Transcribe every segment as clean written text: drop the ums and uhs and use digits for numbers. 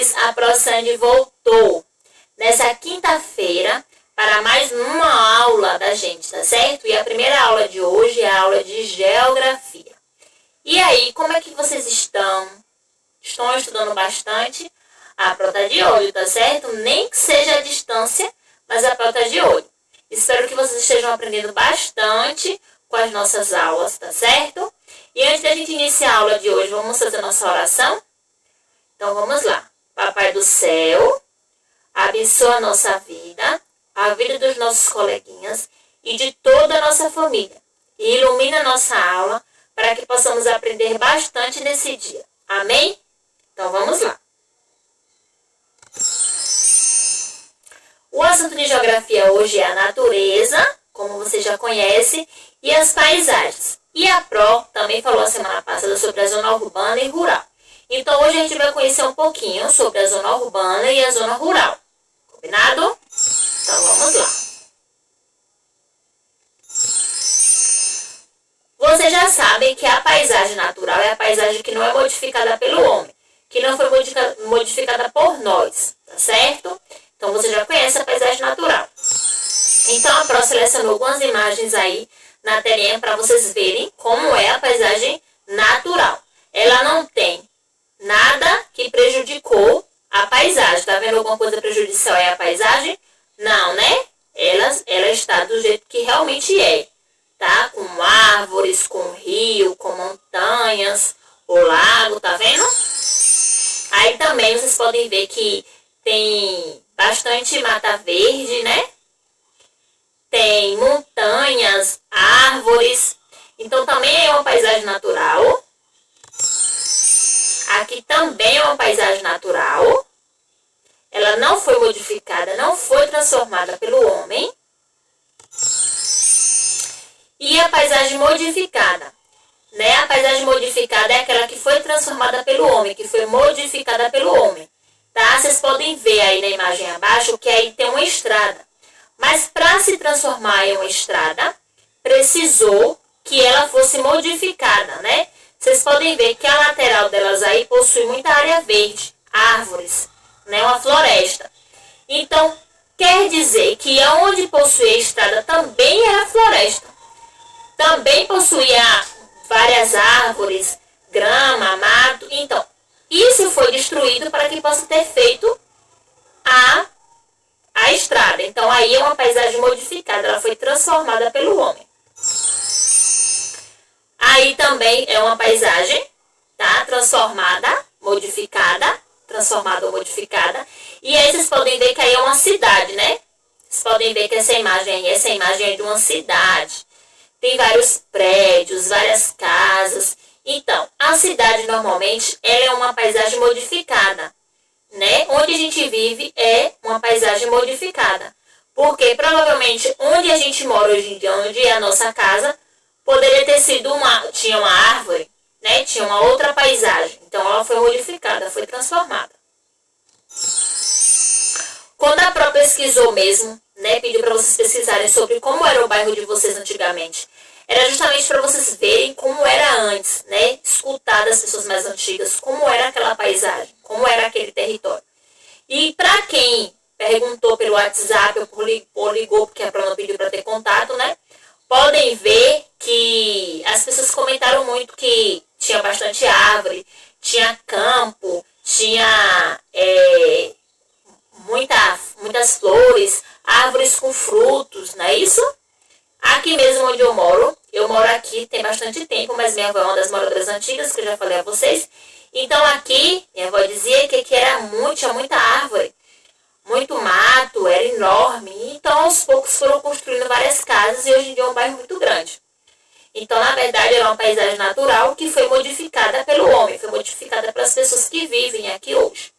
amores, a ProSandy voltou nessa quinta-feira para mais uma aula da gente, tá certo? E a primeira aula de hoje é a aula de Geografia. E aí, como é que vocês estão? Estão estudando bastante? A Pro tá de olho, tá certo? Nem que seja à distância, mas a Pro tá de olho. Espero que vocês estejam aprendendo bastante com as nossas aulas, tá certo? E antes da gente iniciar a aula de hoje, vamos fazer a nossa oração? Então vamos lá. Papai do céu, abençoa a nossa vida, a vida dos nossos coleguinhas e de toda a nossa família. E ilumina a nossa aula para que possamos aprender bastante nesse dia. Amém? Então vamos lá. O assunto de geografia hoje é a natureza, como você já conhece, e as paisagens. E a Pro também falou a semana passada sobre a zona urbana e rural. Então hoje a gente vai conhecer um pouquinho sobre a zona urbana e a zona rural. Combinado? Então vamos lá. Vocês já sabem que a paisagem natural é a paisagem que não é modificada pelo homem, que não foi modificada por nós, tá certo? Então você já conhece a paisagem natural. Então a Pro selecionou algumas imagens aí na telinha para vocês verem como é a paisagem natural. Ela não tem nada que prejudicou a paisagem. Tá vendo alguma coisa prejudicial é a paisagem? Não, né? Ela está do jeito que realmente é, tá? Com árvores, com rio, com montanhas, o lago, tá vendo? Aí também vocês podem ver que tem bastante mata verde, né? Tem montanhas, árvores. Então também é uma paisagem natural. Aqui também é uma paisagem natural. Ela não foi modificada, não foi transformada pelo homem. E a paisagem modificada, né? A paisagem modificada é aquela que foi transformada pelo homem, que foi modificada pelo homem, tá? Vocês podem ver aí na imagem abaixo que aí tem uma estrada. Mas para se transformar em uma estrada, precisou que ela fosse modificada, né? Vocês podem ver que a lateral delas aí possui muita área verde, árvores, né? Uma floresta. Então, quer dizer que onde possuía a estrada também era floresta. Também possuía várias árvores, grama, mato. Então, isso foi destruído para que possa ter feito a estrada. Então, aí é uma paisagem modificada. Ela foi transformada pelo homem. Aí também é uma paisagem, tá? Transformada, modificada. Transformada ou modificada. E aí vocês podem ver que aí é uma cidade, né? Vocês podem ver que essa imagem é de uma cidade. Tem vários prédios, várias casas. Então, a cidade normalmente ela é uma paisagem modificada, né? Onde a gente vive é uma paisagem modificada. Porque provavelmente onde a gente mora hoje em dia, onde é a nossa casa, poderia ter sido tinha uma árvore, né? Tinha uma outra paisagem. Então ela foi modificada, foi transformada. Quando a Pro pesquisou mesmo, né? Pediu para vocês pesquisarem sobre como era o bairro de vocês antigamente. Era justamente para vocês verem como era antes, né? Escutar das pessoas mais antigas, como era aquela paisagem, como era aquele território. E para quem perguntou pelo WhatsApp ou ligou, porque a Pro não pediu para ter contato, né? Podem ver que as pessoas comentaram muito que tinha bastante árvore, tinha campo, tinha muitas flores, árvores com frutos, não é isso? Aqui mesmo onde eu moro aqui tem bastante tempo, mas minha avó é uma das moradoras antigas, que eu já falei a vocês. Então aqui, minha avó dizia que aqui tinha muita árvore, muito mato, era enorme. Então aos poucos foram construindo várias casas e hoje em dia é um bairro muito grande. Então na verdade era uma paisagem natural que foi modificada pelo homem, foi modificada pelas pessoas que vivem aqui hoje.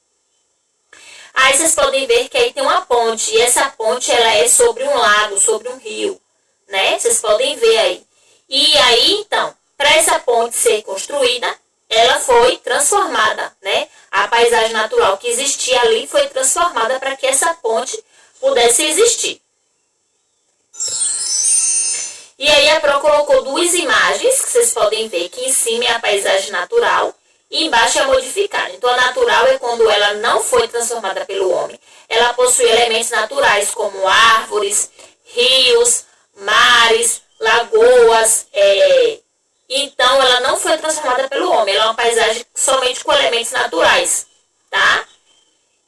Aí vocês podem ver que aí tem uma ponte, e essa ponte ela é sobre um lago, sobre um rio, né? Vocês podem ver aí. E aí, então, para essa ponte ser construída, ela foi transformada, né? A paisagem natural que existia ali foi transformada para que essa ponte pudesse existir. E aí a Pro colocou duas imagens, que vocês podem ver que em cima é a paisagem natural E embaixo é modificada. Então, a natural é quando ela não foi transformada pelo homem. Ela possui elementos naturais como árvores, rios, mares, lagoas. Então, ela não foi transformada pelo homem. Ela é uma paisagem somente com elementos naturais, tá?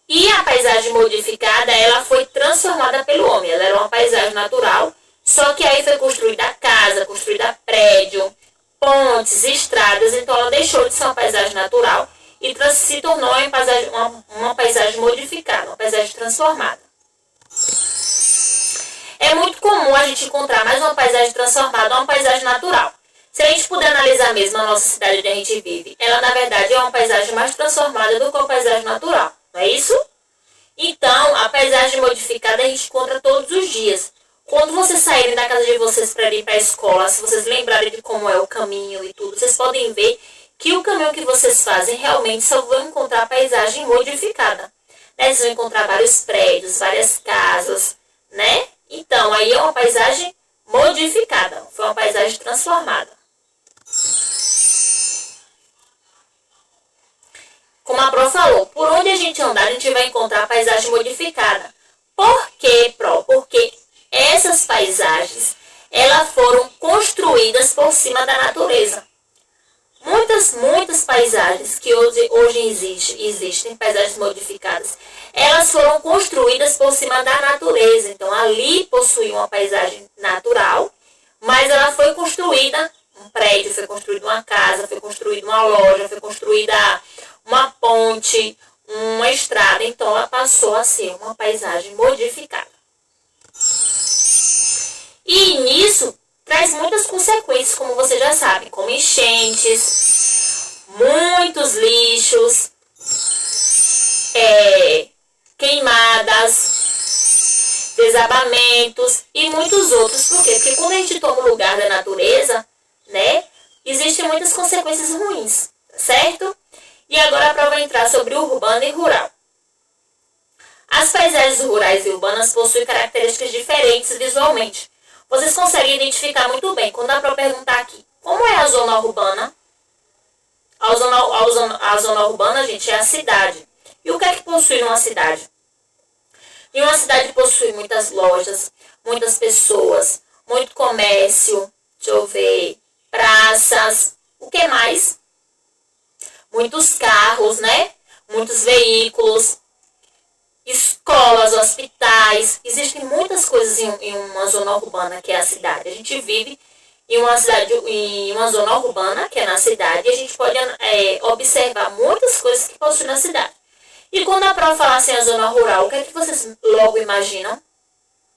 E a paisagem modificada, ela foi transformada pelo homem. Ela era uma paisagem natural, só que aí foi construída casa, construída prédio, pontes, estradas. Então, ela deixou de ser uma paisagem natural e se tornou uma paisagem modificada, uma paisagem transformada. É muito comum a gente encontrar mais uma paisagem transformada ou uma paisagem natural. Se a gente puder analisar mesmo a nossa cidade onde a gente vive, ela na verdade é uma paisagem mais transformada do que uma paisagem natural, não é isso? Então, a paisagem modificada a gente encontra todos os dias. Quando vocês saírem da casa de vocês para ir para a escola, se vocês lembrarem de como é o caminho e tudo, vocês podem ver que o caminho que vocês fazem realmente só vão encontrar a paisagem modificada. Né? Vocês vão encontrar vários prédios, várias casas, né? Então, aí é uma paisagem modificada, foi uma paisagem transformada. Como a Pro falou, por onde a gente andar, a gente vai encontrar a paisagem modificada. Por quê, Pro? Porque essas paisagens, elas foram construídas por cima da natureza. Muitas paisagens que hoje existem, paisagens modificadas, elas foram construídas por cima da natureza. Então, ali possui uma paisagem natural, mas ela foi construída, um prédio, foi construída uma casa, foi construída uma loja, foi construída uma ponte, uma estrada. Então, ela passou a ser uma paisagem modificada. E nisso, traz muitas consequências, como você já sabe, como enchentes, muitos lixos, queimadas, desabamentos e muitos outros. Por quê? Porque quando a gente toma o lugar da natureza, né, existem muitas consequências ruins, certo? E agora a prova vai entrar sobre urbano e rural. As paisagens rurais e urbanas possuem características diferentes visualmente. Vocês conseguem identificar muito bem. Quando dá para perguntar aqui, como é a zona urbana? A zona urbana, gente, é a cidade. E o que é que possui numa cidade? E uma cidade possui muitas lojas, muitas pessoas, muito comércio, deixa eu ver, praças, o que mais? Muitos carros, né? Muitos veículos, escolas, hospitais. Existem muitas coisas em uma zona urbana, que é a cidade. A gente vive em uma zona urbana, que é na cidade, e a gente pode observar muitas coisas que possuem na cidade. E quando a prova falar assim, a zona rural, o que é que vocês logo imaginam?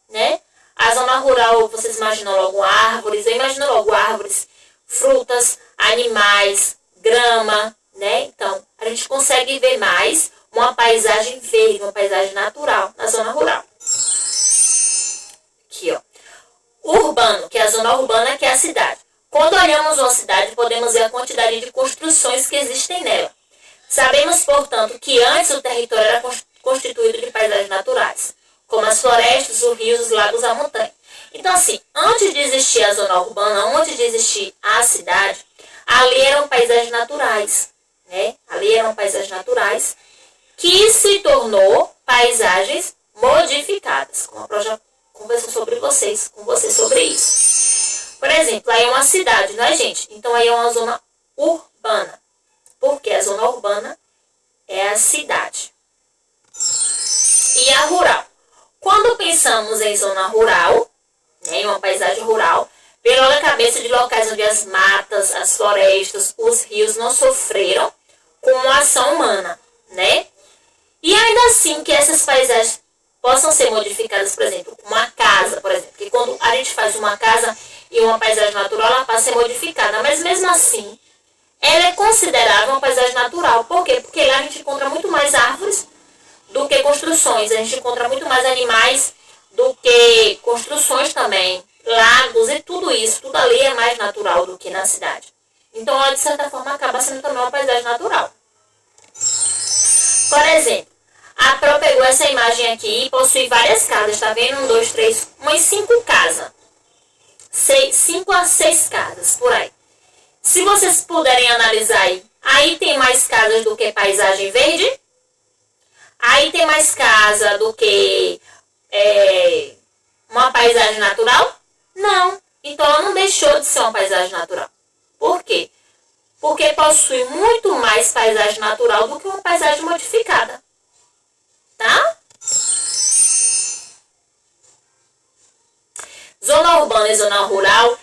Né? A zona rural, vocês imaginam logo árvores, eu imagino logo árvores, frutas, animais, grama, né? Então, a gente consegue ver mais uma paisagem verde, uma paisagem natural na zona rural. Aqui, ó. Urbano, que é a zona urbana, que é a cidade. Quando olhamos uma cidade, podemos ver a quantidade de construções que existem nela. Sabemos, portanto, que antes o território era constituído de paisagens naturais, como as florestas, os rios, os lagos, a montanha. Então, assim, antes de existir a zona urbana, antes de existir a cidade, ali eram paisagens naturais, né? Ali eram paisagens naturais que se tornou paisagens modificadas, como a Pro já conversou com vocês sobre isso. Por exemplo, aí é uma cidade, não é, gente? Então, aí é uma zona urbana, porque a zona urbana é a cidade. E a rural. Quando pensamos em zona rural, né, em uma paisagem rural, vem logo a cabeça de locais onde as matas, as florestas, os rios não sofreram com a ação humana, né? E ainda assim que essas paisagens possam ser modificadas, por exemplo, uma casa, por exemplo, que quando a gente faz uma casa e uma paisagem natural, ela passa a ser modificada, mas mesmo assim, ela é considerada uma paisagem natural. Por quê? Porque lá a gente encontra muito mais árvores do que construções, a gente encontra muito mais animais do que construções também, lagos e tudo isso, tudo ali é mais natural do que na cidade. Então, ela, de certa forma, acaba sendo também uma paisagem natural. Por exemplo, a Pro pegou essa imagem aqui e possui várias casas, tá vendo? 1, 2, 3, umas 5 casas. 5 a 6 casas, por aí. Se vocês puderem analisar aí Aí tem mais casas do que paisagem verde? Aí tem mais casa do que uma paisagem natural? Não. Então ela não deixou de ser uma paisagem natural. Por quê? Porque possui muito mais paisagem natural do que uma paisagem modificada. Tá? Zona urbana e zona rural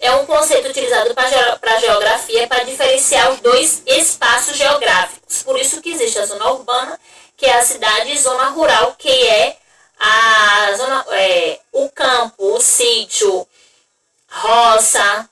é um conceito utilizado para a geografia para diferenciar os dois espaços geográficos. Por isso que existe a zona urbana, que é a cidade, e zona rural, que é o campo, o sítio, roça.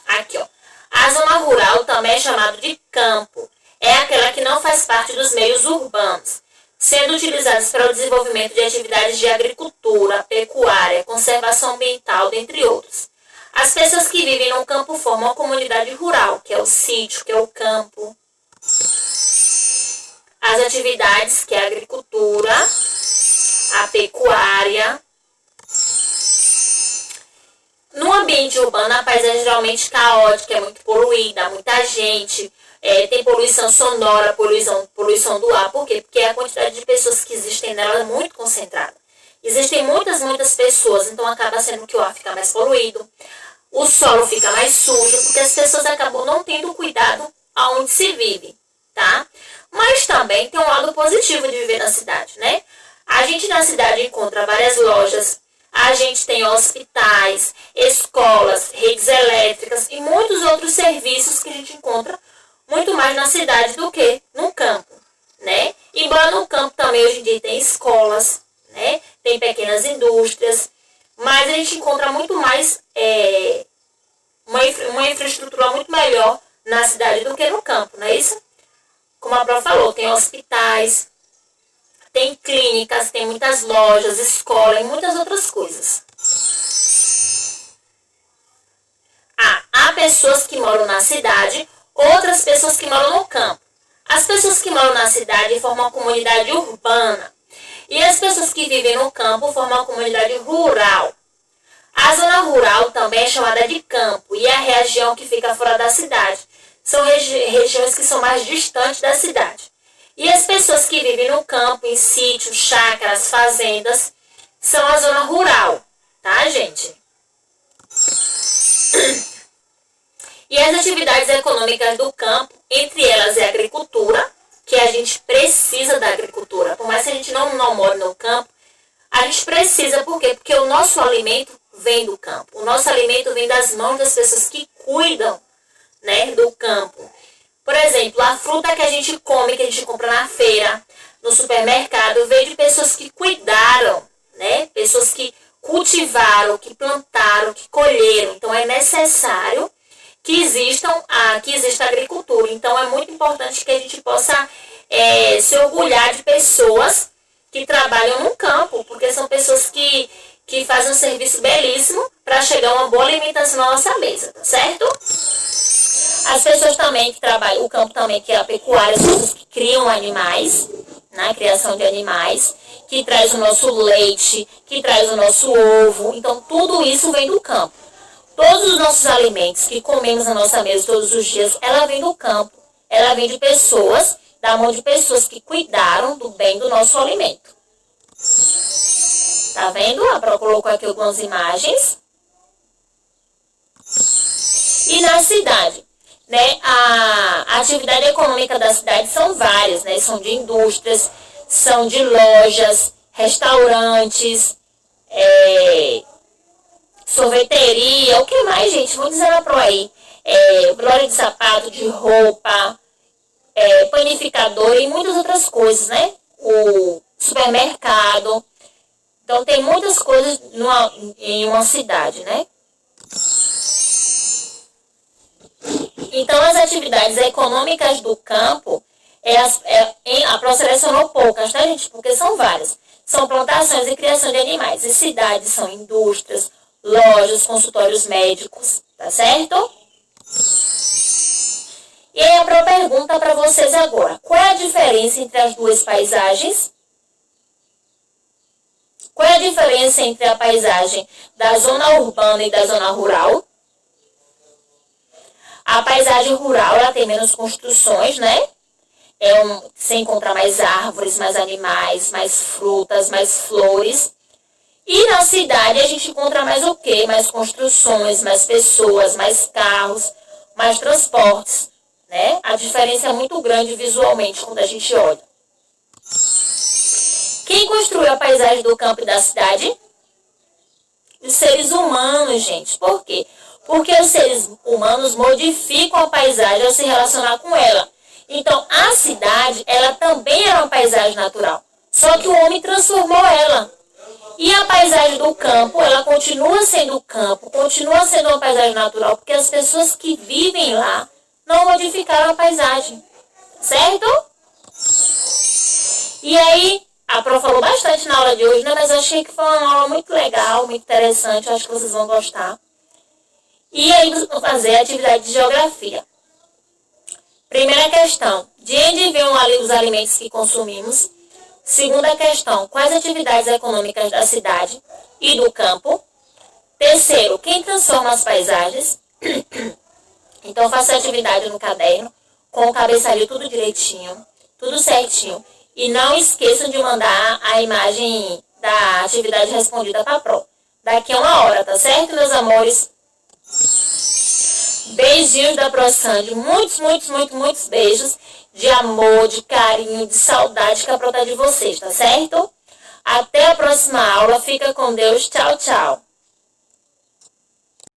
Aqui, ó. A zona rural também é chamada de campo. É aquela que não faz parte dos meios urbanos, sendo utilizadas para o desenvolvimento de atividades de agricultura, pecuária, conservação ambiental, dentre outros. As pessoas que vivem no campo formam a comunidade rural, que é o sítio, que é o campo. As atividades, que é a agricultura, a pecuária. No ambiente urbano, a paisagem é geralmente caótica, é muito poluída, muita gente, tem poluição sonora, poluição do ar. Por quê? Porque a quantidade de pessoas que existem nela é muito concentrada. Existem muitas pessoas, então acaba sendo que o ar fica mais poluído, o solo fica mais sujo, porque as pessoas acabam não tendo cuidado aonde se vive, tá? Mas também tem um lado positivo de viver na cidade, né? A gente na cidade encontra várias lojas, a gente tem hospitais, escolas, redes elétricas e muitos outros serviços que a gente encontra muito mais na cidade do que no campo, né? Embora no campo também hoje em dia tem escolas, né? Tem pequenas indústrias, mas a gente encontra muito mais uma infraestrutura muito melhor na cidade do que no campo, não é isso? Como a Pró falou, tem hospitais, tem clínicas, tem muitas lojas, escola e muitas outras coisas. Há pessoas que moram na cidade, outras pessoas que moram no campo. As pessoas que moram na cidade formam uma comunidade urbana. E as pessoas que vivem no campo formam uma comunidade rural. A zona rural também é chamada de campo e é a região que fica fora da cidade. São regiões que são mais distantes da cidade. E as pessoas que vivem no campo, em sítios, chácaras, fazendas, são a zona rural, tá, gente? E as atividades econômicas do campo, entre elas é a agricultura, que a gente precisa da agricultura. Por mais que a gente não more no campo, a gente precisa, por quê? Porque o nosso alimento vem do campo. O nosso alimento vem das mãos das pessoas que cuidam, né, do campo. Por exemplo, a fruta que a gente come, que a gente compra na feira, no supermercado, veio de pessoas que cuidaram, né? Pessoas que cultivaram, que plantaram, que colheram. Então, é necessário que exista a agricultura. Então, é muito importante que a gente possa se orgulhar de pessoas que trabalham no campo, porque são pessoas que fazem um serviço belíssimo para chegar a uma boa alimentação na nossa mesa, tá certo? As pessoas também que trabalham, o campo também, que é a pecuária, as pessoas que criam animais, né, criação de animais, que traz o nosso leite, que traz o nosso ovo. Então, tudo isso vem do campo. Todos os nossos alimentos que comemos na nossa mesa todos os dias, ela vem do campo. Ela vem de pessoas, da mão de pessoas que cuidaram do bem do nosso alimento. Tá vendo? A Pró colocou aqui algumas imagens. E na cidade, né, a atividade econômica da cidade são várias, né? São de indústrias, são de lojas, restaurantes, sorveteria, o que mais, gente? Vou dizer lá pro aí. Loja de sapato, de roupa, panificador e muitas outras coisas, né? O supermercado. Então, tem muitas coisas em uma cidade, né? Então, as atividades econômicas do campo, a Pró selecionou poucas, tá, gente? Porque são várias. São plantações e criação de animais. E cidades são indústrias, lojas, consultórios médicos, tá certo? E aí a Pró pergunta para vocês agora, qual é a diferença entre as duas paisagens? Qual é a diferença entre a paisagem da zona urbana e da zona rural? A paisagem rural, ela tem menos construções, né? Você encontra mais árvores, mais animais, mais frutas, mais flores. E na cidade a gente encontra mais o quê? Mais construções, mais pessoas, mais carros, mais transportes, né? A diferença é muito grande visualmente quando a gente olha. Quem construiu a paisagem do campo e da cidade? Os seres humanos, gente. Por quê? Porque os seres humanos modificam a paisagem ao se relacionar com ela. Então, a cidade, ela também era uma paisagem natural. Só que o homem transformou ela. E a paisagem do campo, ela continua sendo campo, continua sendo uma paisagem natural, porque as pessoas que vivem lá não modificaram a paisagem. Certo? E aí, a Pro falou bastante na aula de hoje, né? Mas eu achei que foi uma aula muito legal, muito interessante, eu acho que vocês vão gostar. E aí, vocês vão fazer a atividade de geografia. Primeira questão, de onde vêm os alimentos que consumimos? Segunda questão, quais atividades econômicas da cidade e do campo? Terceiro, quem transforma as paisagens? Então, faça a atividade no caderno, com o cabeçalho tudo direitinho, tudo certinho. E não esqueçam de mandar a imagem da atividade respondida para a Pro. Daqui a 1 hora, tá certo, meus amores? Beijinhos da ProSandy, muitos beijos de amor, de carinho, de saudade que a Pro tá de vocês, tá certo? Até a próxima aula, fica com Deus, tchau, tchau.